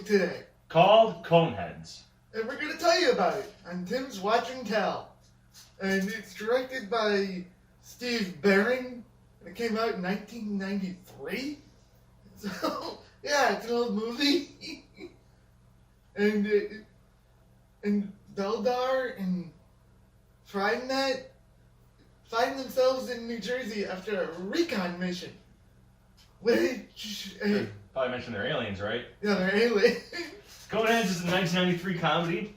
today. Called Coneheads. And we're going to tell you about it on Tim's Watch and Tell. And it's directed by Steve Barron. And it came out in 1993. So, yeah, it's an old movie. and Beldar and Frynet find themselves in New Jersey after a recon mission. Which... Probably mentioned they're aliens, right? Yeah, they're aliens. Coneheads is a 1993 comedy,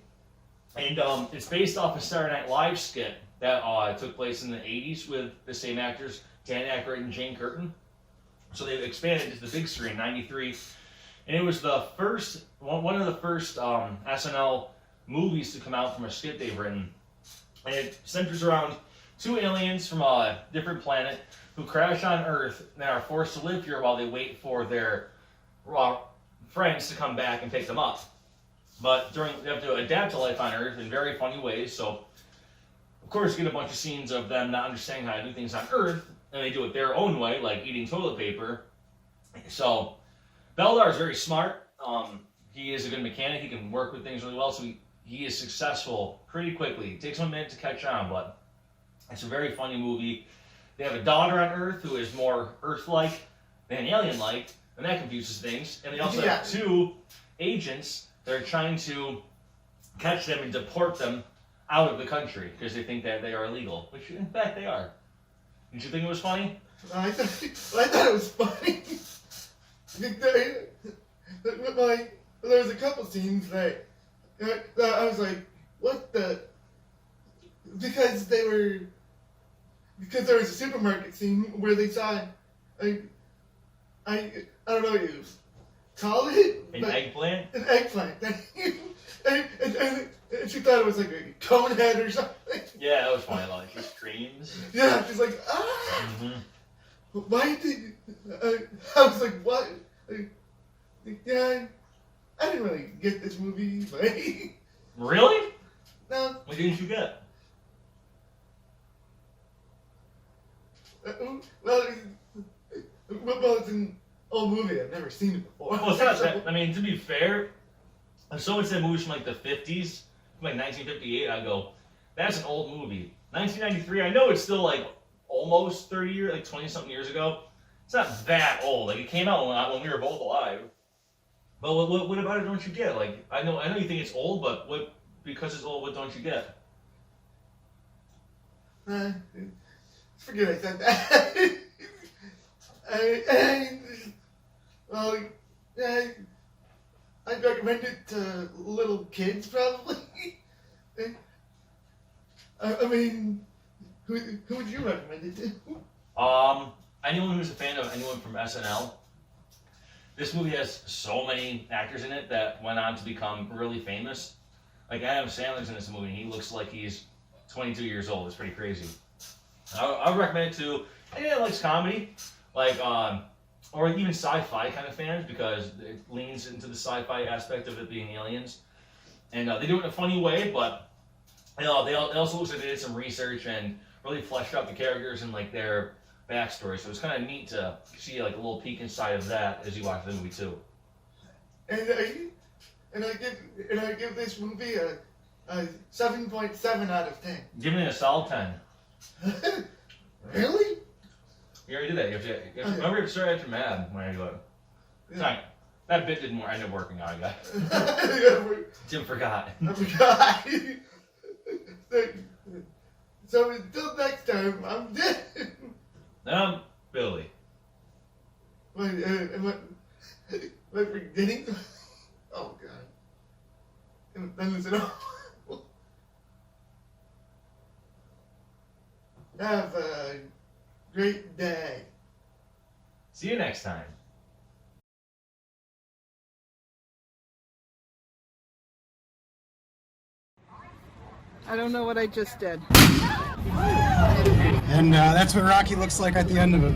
and it's based off a Saturday Night Live skit that took place in the 80s with the same actors, Dan Aykroyd and Jane Curtin. So they expanded to the big screen in 93, and it was the first, one of the first SNL movies to come out from a skit they've written. And it centers around two aliens from a different planet who crash on Earth and are forced to live here while they wait for their friends to come back and pick them up. But they have to adapt to life on Earth in very funny ways. So, of course, you get a bunch of scenes of them not understanding how to do things on Earth, and they do it their own way, like eating toilet paper. So, Beldar is very smart. He is a good mechanic. He can work with things really well. So he is successful pretty quickly. It takes him a minute to catch on, but it's a very funny movie. They have a daughter on Earth who is more Earth-like than alien-like, and that confuses things. And they also have two agents that are trying to catch them and deport them out of the country because they think that they are illegal, which in fact they are. Did you think it was funny? I thought it was funny. There was a couple scenes that I was like, what the... Because there was a supermarket scene where they saw, I don't know what you call it. An eggplant? An eggplant. And she thought it was like a cone head or something. Yeah, that was funny. Like, she screams. Yeah, she's like, ah! Mm-hmm. Why did... I was like, what? Yeah, I didn't really get this movie, but... Really? No. What didn't you get? Well, it's an old movie. I've never seen it before. Well, it's not that. I mean, to be fair, if someone said movies from like the 50s, like 1958, I go, that's an old movie. 1993, I know it's still like almost 30 years, like 20-something years ago. It's not that old. Like, it came out when we were both alive. But what about it don't you get? Like, I know you think it's old, but because it's old, what don't you get? Forget I said that. I'd recommend it to little kids, probably. I mean, who would you recommend it to? Anyone who's a fan of anyone from SNL. This movie has so many actors in it that went on to become really famous. Like Adam Sandler's in this movie, and he looks like he's 22 years old. It's pretty crazy. I would recommend it to anyone that likes comedy, like or even sci-fi kind of fans, because it leans into the sci-fi aspect of it being aliens, and they do it in a funny way. But they also looks like they did some research and really fleshed out the characters and like their backstory. So it's kind of neat to see like a little peek inside of that as you watch the movie too. And I give this movie a 7.7 out of 10. Giving it a solid 10. Really? You already did that. You have to remember to start after Mad when I do it. Yeah. Sorry, that bit didn't end up working out, I guess. Tim forgot. I forgot. So until next time, I'm dead. I'm Billy. Wait, am I forgetting? Oh, God. Then listen up. Have a great day. See you next time. I don't know what I just did. And that's what Rocky looks like at the end of it.